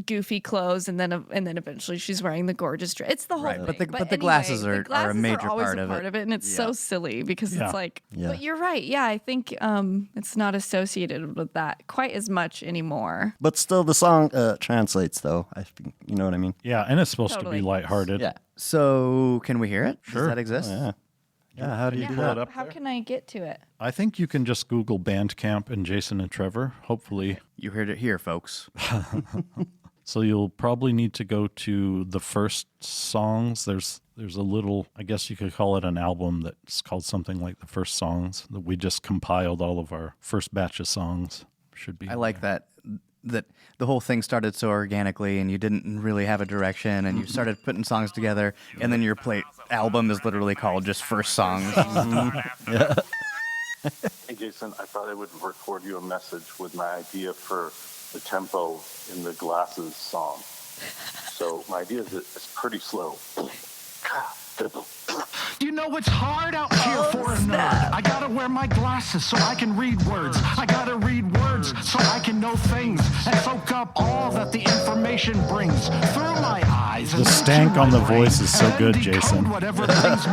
goofy clothes, and then eventually she's wearing the gorgeous dress. It's the whole Right, thing. but the anyway, glasses are a glasses major always part a of part it. of it, and it's so silly because Yeah. it's like. Yeah. But you're right. Yeah, I think it's not associated with that quite as much anymore. But still, the song translates, though. I think, you know what I mean? Yeah, and it's supposed Totally. to be lighthearted. Yeah. So can we hear it? Sure. Does that exist? Yeah. Yeah, how do you do pull that? it up How there? can I get to it? I think you can just Google Bandcamp and Jason and Trevor, hopefully. You heard it here, folks. So you'll probably need to go to the first songs. There's a little, I guess you could call it an album that's called something like The First Songs, that we just compiled all of our first batch of songs. Should be. I like that the whole thing started so organically and you didn't really have a direction and you started putting songs together and then your album is literally called just First Songs. Hey Jason, I thought I would record you a message with my idea for the tempo in the Glasses song. So my idea is that it's pretty slow. You know it's hard out here for a nerd. I gotta wear my glasses so I can read words. I gotta read words so I can know things and soak up all that the information brings through my eyes. The stank on the voice is so good, Jason.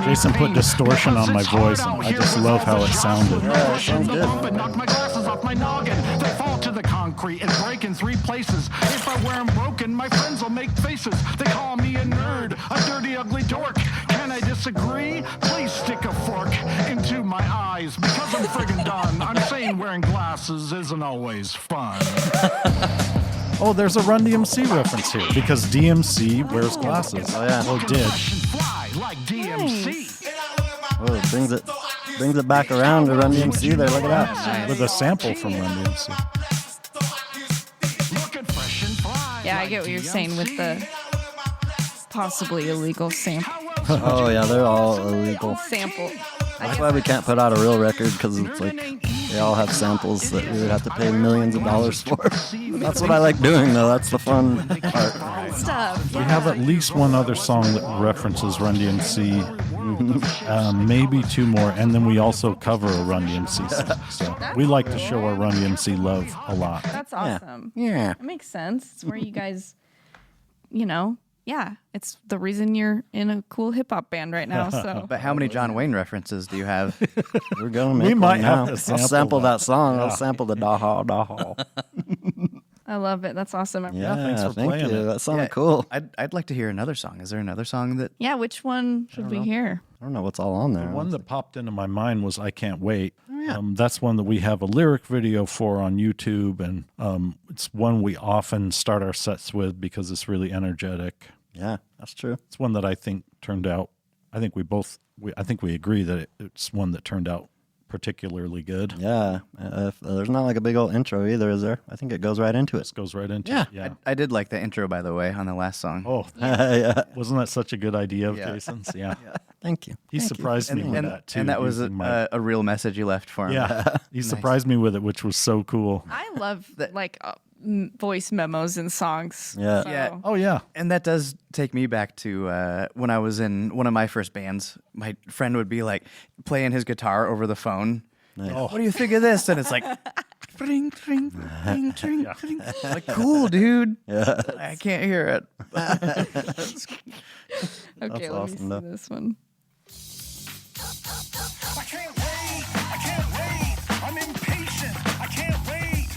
Jason put distortion on my voice, and I just love how it sounded. Yeah, it sounds good. And knock my glasses off my noggin. They fall to the concrete and break in 3 places. If I wear them broken, my friends will make faces. They call me a nerd, a dirty, ugly dork. Can I disagree? Please stick a fork into my eyes because I'm friggin' done. I'm saying wearing glasses isn't always fun. Oh, there's a Run DMC reference here because DMC wears glasses. Oh, yeah. Or did. Fly like DMC. Oh, it brings it back around to Run DMC there. Look at that. With a sample from Run DMC. Looking fresh and fly. Yeah, I like get what you're saying with the possibly illegal sample. Oh, yeah, they're all illegal. Sample. That's why we can't put out a real record, because it's like they all have samples that we would have to pay millions of dollars for. That's what I like doing, though. That's the fun part. Stuff. We have at least one other song that references Run DMC, maybe 2 more, and then we also cover a Run DMC song. So we like to show our Run DMC love a lot. That's awesome. Yeah. That makes sense. It's where you guys, yeah, it's the reason you're in a cool hip hop band right now. So But how many John Wayne references do you have? We're going to make We one might now. have to I'll sample sample that. that song. Yeah. I'll sample the Dahaw Dahaw. I love it. That's awesome. Yeah, thanks for thank playing you. it. That sounded Yeah, cool. I'd like to hear another song. Is there another song that Yeah, which one should we hear? I don't know what's all on there. One that popped into my mind was I Can't Wait. That's one that we have a lyric video for on YouTube, and it's one we often start our sets with because it's really energetic. Yeah, that's true. It's one that I think turned out, I think we agree that it's one that turned out particularly good. Yeah, there's not like a big old intro either, is there? I think it goes right into it. This goes right into Yeah, it. Yeah. I did like the intro, by the way, on the last song. Oh, Yeah, wasn't that such a good idea of Yeah. Jason's? Yeah. thank you. He surprised me with that, too. And that was using my- a real message you left for him. yeah. He surprised me with it, which was so cool. I love voice memos and songs. Yeah. So. Yeah. Oh, yeah. And that does take me back to when I was in one of my first bands. My friend would be like playing his guitar over the phone. Nice. What do you think of this? And it's like, tring, tring, tring, tring, tring. Like, cool, dude. Yeah. I can't hear it. Okay, That's let me awesome, see though. this one. I can't wait. I can't wait. I'm impatient. I can't wait.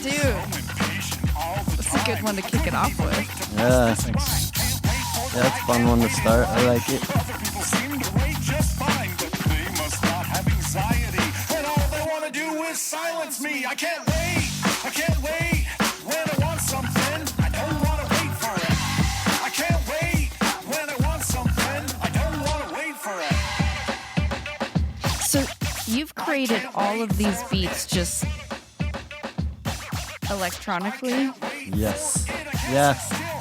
Dude, I'm impatient all the that's a good one to kick it off with. Yeah. Can't wait for Yeah, it's a fun one to start. I like it. Other people seem to rate just fine, but they must not have anxiety. And all they want to do is silence me. I can't wait. I can't wait. When I want something, I don't want to wait for it. I can't wait. When I want something, I don't want to wait for it. So you've created all of these beats just electronically? Yes. Yeah.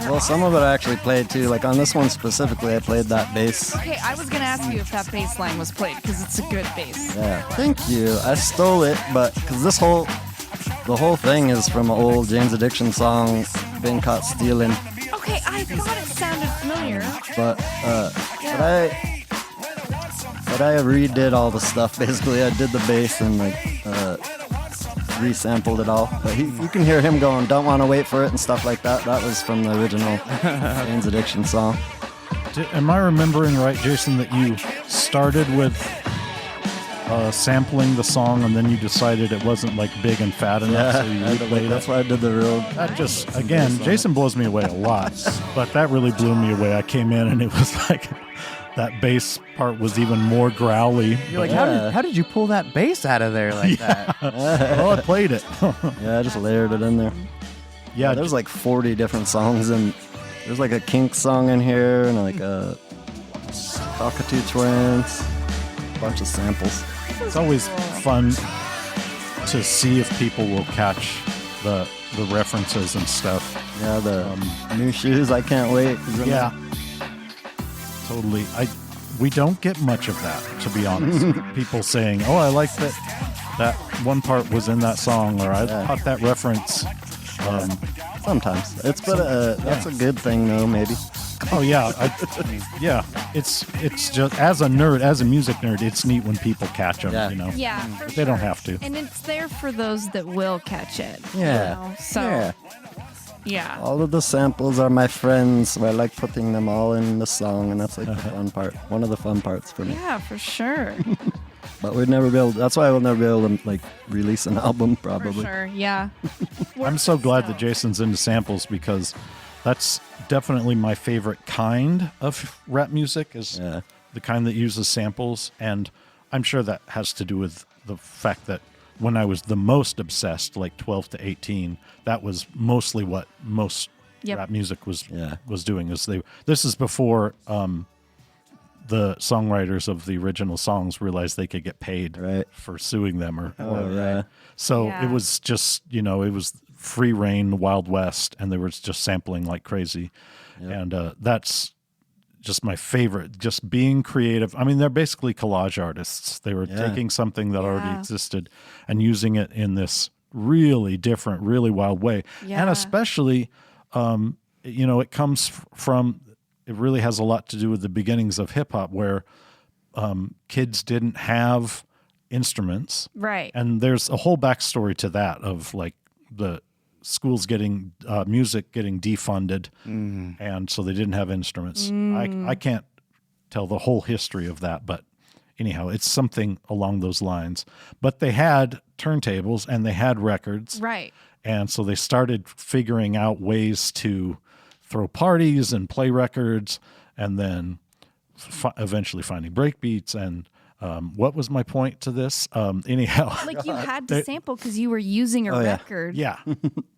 Well, some of it I actually played too. Like on this one specifically, I played that bass. Okay, I was gonna ask you if that bass line was played because it's a good bass. Yeah. Thank you. I stole it, but because the whole thing is from an old James Addiction song, "Been Caught Stealing." Okay, I thought it sounded familiar. But I redid all the stuff. Basically, I did the bass and like resampled it all. But you can hear him going, "Don't want to wait for it" and stuff like that. That was from the original James Addiction song. Am I remembering right, Jason, that you started with sampling the song and then you decided it wasn't like big and fat enough, so you replayed That's it? why I did the real. That just, again, Jason blows me away a lot, but that really blew me away. I came in and it was like that bass part was even more growly. You're like, Yeah. how did you pull that bass out of there like that? Well, I played it. Yeah, I just layered it in there. Yeah, There's like 40 different songs, and there's like a Kink song in here, and like a Cockatoo Twins, a bunch of samples. it's always fun to see if people will catch the references and stuff. Yeah, the new shoes, I can't wait. Yeah, totally. We don't get much of that, to be honest. People saying, "Oh, I like that one part was in that song," or "I caught that reference." Sometimes that's a good thing though, maybe. Oh yeah, yeah. It's just as a nerd, as a music nerd, it's neat when people catch them. Yeah. You know, Yeah, for they don't have to. And it's there for those that will catch it. Yeah. You know? So, Yeah. yeah. All of the samples are my friends, so I like putting them all in the song, and that's like the fun part. One of the fun parts for me. Yeah, for sure. But we'd never be able. That's why we'll never be able to like release an album, For probably. sure, yeah. I'm so glad that Jason's into samples because that's definitely my favorite kind of rap music is Yeah. the kind that uses samples, and I'm sure that has to do with the fact that when I was the most obsessed, like 12 to 18, that was mostly what most Yep. rap music was Yeah. doing. This is before the songwriters of the original songs realized they could get paid Right. for suing them or Yeah. so Yeah. it was just, it was free reign, Wild West, and they were just sampling like crazy. And that's just my favorite, just being creative. I mean, they're basically collage artists. They were taking something that already Yeah. existed and using it in this really different, really wild way. Yeah. And especially, it comes from, it really has a lot to do with the beginnings of hip hop where kids didn't have instruments. Right. And there's a whole backstory to that of like the schools getting music getting defunded, and so they didn't have instruments. I can't tell the whole history of that, but anyhow, it's something along those lines. But they had turntables and they had records, Right. and so they started figuring out ways to throw parties and play records, and then eventually finding breakbeats. And what was my point to this? Anyhow, Like you had to sample because you were using a Oh, yeah. record. yeah, To,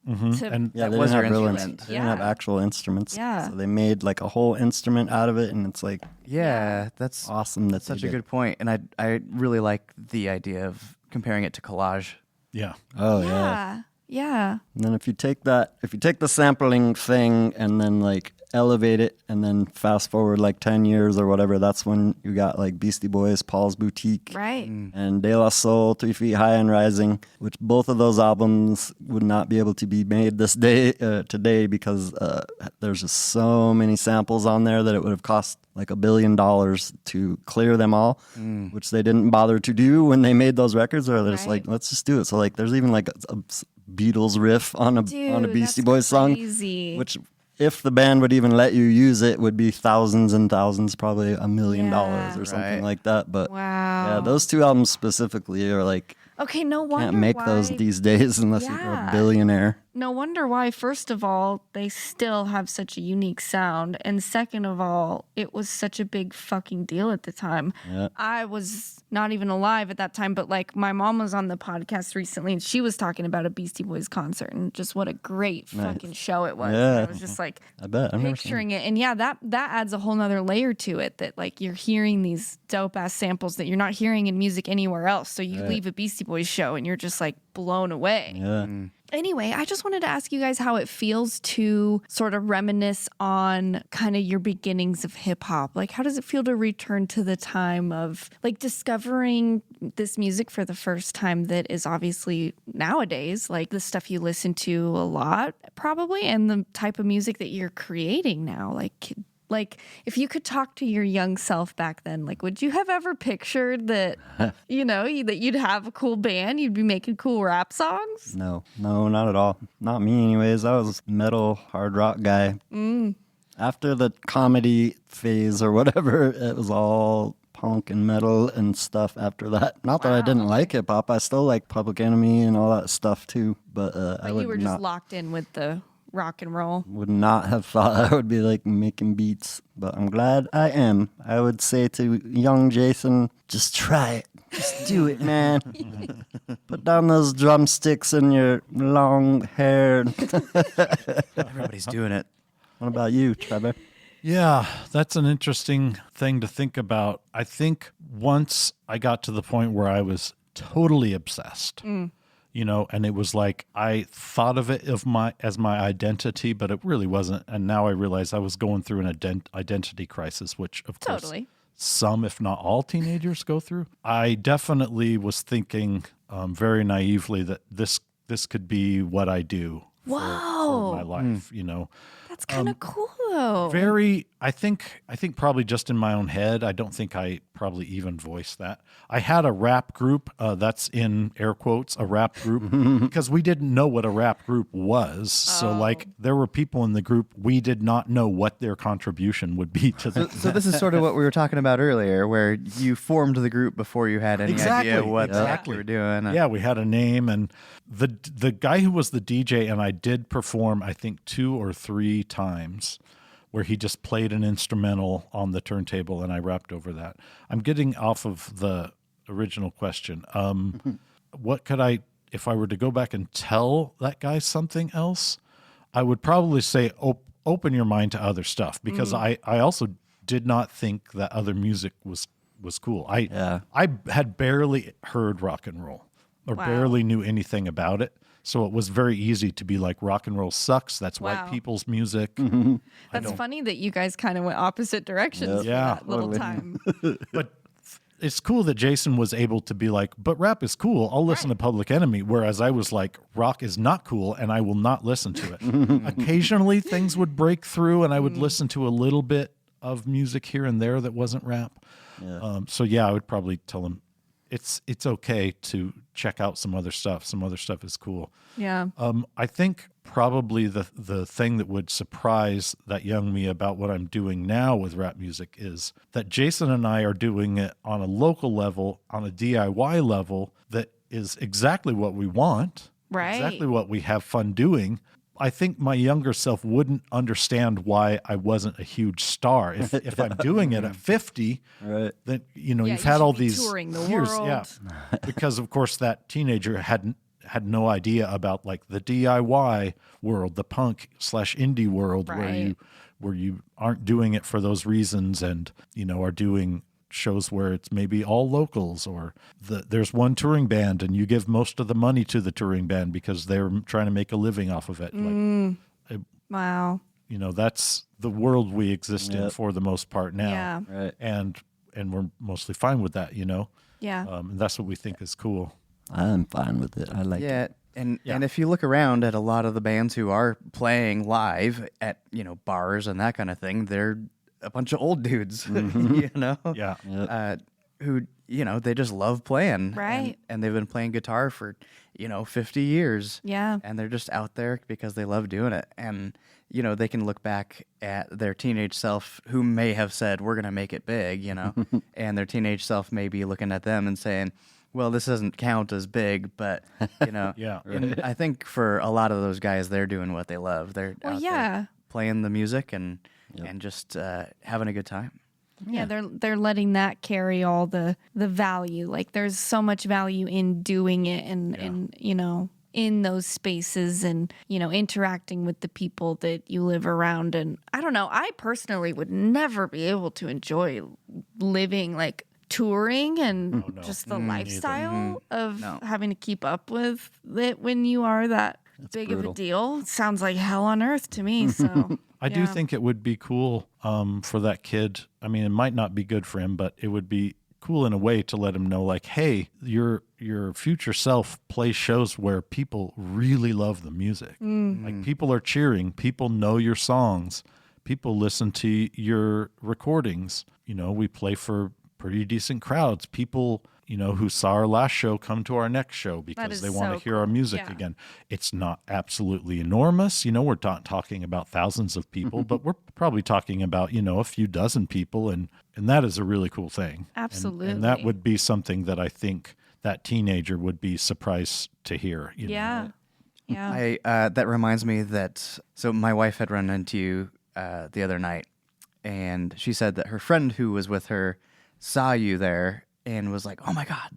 and Yeah, That they was didn't your have real instrument. They didn't have Yeah. actual instruments. Yeah. So they made like a whole instrument out of it, and it's like Yeah, that's awesome. That's such a good point. And I really like the idea of comparing it to collage. yeah. Oh yeah. yeah. Yeah. And then if you take the sampling thing and then like elevate it and then fast forward like 10 years or whatever, that's when you got like Beastie Boys, Paul's Boutique, Right. and De La Soul, 3 Feet High and Rising, which both of those albums would not be able to be made this day today because there's just so many samples on there that it would have cost like $1 billion to clear them all, which they didn't bother to do when they made those records. Or they're just Right. like, let's just do it. So like, there's even like a Beatles riff on a Dude, Beastie that's Boys song, crazy. which if the band would even let you use it, would be thousands and thousands, probably $1 million Yeah. or something Right. like that. But Wow. yeah, those two albums specifically are like, Okay, no wonder can't make why. those these days unless you're Yeah. a billionaire. No wonder why, first of all, they still have such a unique sound. And second of all, it was such a big fucking deal at the time. Yeah. I was not even alive at that time, but like my mom was on the podcast recently and she was talking about a Beastie Boys concert and just what a great fucking show it was. Yeah. And I was just like I bet. I've never seen picturing it. And yeah, that adds a whole nother layer to it, that like you're hearing these dope ass samples that you're not hearing in music anywhere else. So you leave a Beastie Boys show and you're just like blown away. Yeah. Anyway, I just wanted to ask you guys how it feels to sort of reminisce on kind of your beginnings of hip hop. Like, how does it feel to return to the time of like discovering this music for the first time that is obviously nowadays, like the stuff you listen to a lot, probably, and the type of music that you're creating now? Like, if you could talk to your young self back then, like, would you have ever pictured that, that you'd have a cool band, you'd be making cool rap songs? No, not at all. Not me anyways. I was metal, hard rock guy. After the comedy phase or whatever, it was all punk and metal and stuff after that. Not that I didn't like hip hop. I still like Public Enemy and all that stuff too. But I would you were just not, locked in with the rock and roll. would not have thought I would be like making beats. But I'm glad I am. I would say to young Jason, just try it. Just do it, man. Put down those drumsticks and your long hair. Everybody's doing it. What about you, Trevor? Yeah, that's an interesting thing to think about. I think once I got to the point where I was totally obsessed, and it was like I thought of it as my identity, but it really wasn't. And now I realize I was going through an identity crisis, which of course some, if not all, teenagers go through. I definitely was thinking very naively that this could be what I do for my life. That's kind of cool, though. Very, I think probably just in my own head. I don't think I probably even voiced that. I had a rap group, that's in air quotes, a rap group, because we didn't know what a rap group was. So like there were people in the group, we did not know what their contribution would be to the So this is sort of what we were talking about earlier, where you formed the group before you had any idea what the heck you were doing. Yeah, we had a name, and the guy who was the DJ and I did perform, I think 2 or 3 times, where he just played an instrumental on the turntable and I rapped over that. I'm getting off of the original question. What could if I were to go back and tell that guy something else, I would probably say open your mind to other stuff, because I also did not think that other music was cool. I had barely heard rock and roll or barely knew anything about it. So it was very easy to be like, rock and roll sucks. That's white people's music. That's funny that you guys kind of went opposite directions for that little time. But it's cool that Jason was able to be like, but rap is cool. I'll listen to Public Enemy. Whereas I was like, rock is not cool and I will not listen to it. Occasionally things would break through and I would listen to a little bit of music here and there that wasn't rap. I would probably tell him, it's okay to check out some other stuff. Some other stuff is cool. Yeah. I think probably the thing that would surprise that young me about what I'm doing now with rap music is that Jason and I are doing it on a local level, on a DIY level that is exactly what we want, exactly what we have fun doing. I think my younger self wouldn't understand why I wasn't a huge star. If I'm doing it at 50, then you've had all these touring the years, world. because of course that teenager had no idea about like the DIY world, the punk / indie world, where you aren't doing it for those reasons, and are doing shows where it's maybe all locals, or there's one touring band and you give most of the money to the touring band because they're trying to make a living off of it. Wow. That's the world we exist in for the most part now. Yeah. And we're mostly fine with that, Yeah. And that's what we think is cool. I'm fine with it. I like it. And if you look around at a lot of the bands who are playing live at bars and that kind of thing, they're a bunch of old dudes, who they just love playing, Right. And they've been playing guitar for 50 years, Yeah. and they're just out there because they love doing it, and they can look back at their teenage self who may have said we're gonna make it big, and their teenage self may be looking at them and saying, well, this doesn't count as big, but Yeah. I think for a lot of those guys, they're doing what they love. They're out there playing the music and just having a good time. Yeah, they're letting that carry all the value. Like there's so much value in doing it and in those spaces and interacting with the people that you live around. And I don't know, I personally would never be able to enjoy living like touring and just the lifestyle of having to keep up with it when you are that big brutal. Of a deal. It sounds like hell on earth to me. So I do think it would be cool for that kid. I mean, it might not be good for him, but it would be cool in a way to let him know, like, hey, your future self plays shows where people really love the music. Like people are cheering, people know your songs, people listen to your recordings. We play for pretty decent crowds. People, who saw our last show come to our next show because they want to hear our music again. It's not absolutely enormous. We're not talking about thousands of people, but we're probably talking about, a few dozen people. And that is a really cool thing. Absolutely. And that would be something that I think that teenager would be surprised to hear. Yeah. That reminds me that, so my wife had run into you the other night, and she said that her friend who was with her saw you there and was like, "Oh my God,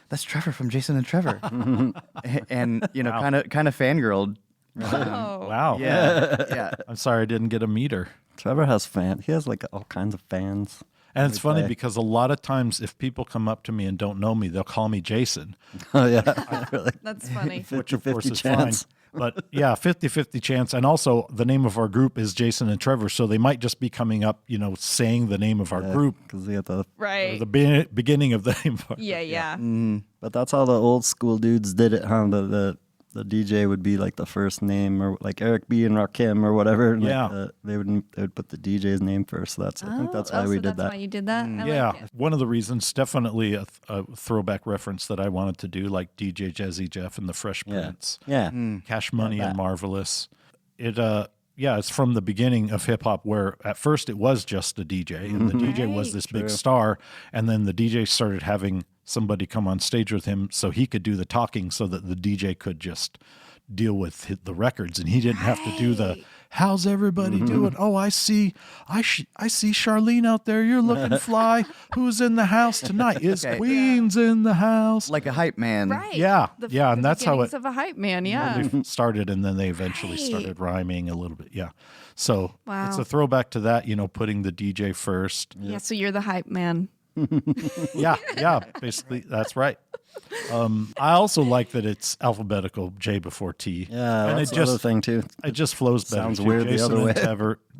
that's Trevor from Jason and Trevor," and kind of fangirled. Wow. Yeah. I'm sorry I didn't get a meter. Trevor has fans. He has like all kinds of fans. And it's funny because a lot of times if people come up to me and don't know me, they'll call me Jason. Oh, yeah. That's funny. Which of course is chance. fine. But yeah, 50-50 chance. And also the name of our group is Jason and Trevor. So they might just be coming up, saying the name of our group. Because we have the Beginning of the name of our group. Yeah. But that's how the old school dudes did it, huh? The DJ would be like the first name, or like Eric B and Rakim or whatever. Yeah. They would put the DJ's name first. So I think that's why we did that. That's why you did that? I Yeah. like it. One of the reasons, definitely a throwback reference that I wanted to do, like DJ Jazzy Jeff and the Fresh Prince. Yeah. Cash Money and Marvelous. It's from the beginning of hip hop where at first it was just a DJ and the DJ was this big star. And then the DJ started having somebody come on stage with him so he could do the talking so that the DJ could just deal with the records and he didn't have to do the, how's everybody doing? Oh, I see Charlene out there. You're looking fly. Who's in the house tonight? Is Queen's in the house? Like a hype man. Right. Yeah. The And that's how it of a hype man. Yeah. they started, and then they eventually started rhyming a little bit. Yeah. So Wow. it's a throwback to that, putting the DJ first. Yeah. So you're the hype man. Yeah, basically, that's right. I also like that it's alphabetical, J before T. Yeah, and that's the other thing too. It just flows better. Sounds too. weird the other way.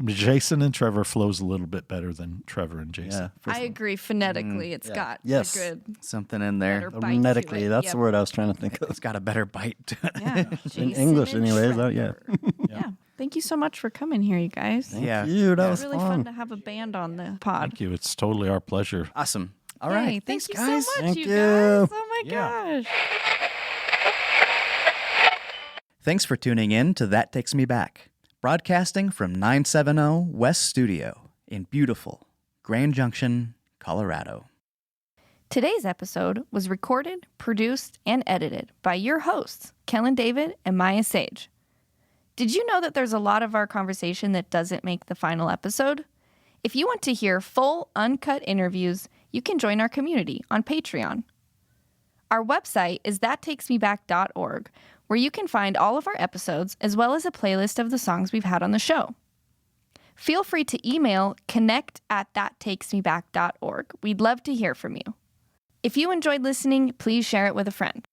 Jason and Trevor flows a little bit better than Trevor and Jason. Yeah, I agree. Phonetically, it's got a good something in there. better bite to phonetically, it. that's Yep. the word I was trying to think of. It's got a better bite to it. Yeah. In Jason English, and anyways. Trevor. Yeah. Thank you so much for coming here, you guys. Yeah. Dude, that It was was really fun to have a band on the pod. Thank you. It's totally our pleasure. Awesome. All Hey, right. thanks, Thanks, you guys. so much, Thank you you. guys. Oh my Yeah. gosh. Thanks for tuning in to That Takes Me Back, broadcasting from 970 West Studio in beautiful Grand Junction, Colorado. Today's episode was recorded, produced, and edited by your hosts, Kellen David and Maya Sage. Did you know that there's a lot of our conversation that doesn't make the final episode? If you want to hear full, uncut interviews, you can join our community on Patreon. Our website is thattakesmeback.org, where you can find all of our episodes as well as a playlist of the songs we've had on the show. Feel free to email connect@thattakesmeback.org. We'd love to hear from you. If you enjoyed listening, please share it with a friend.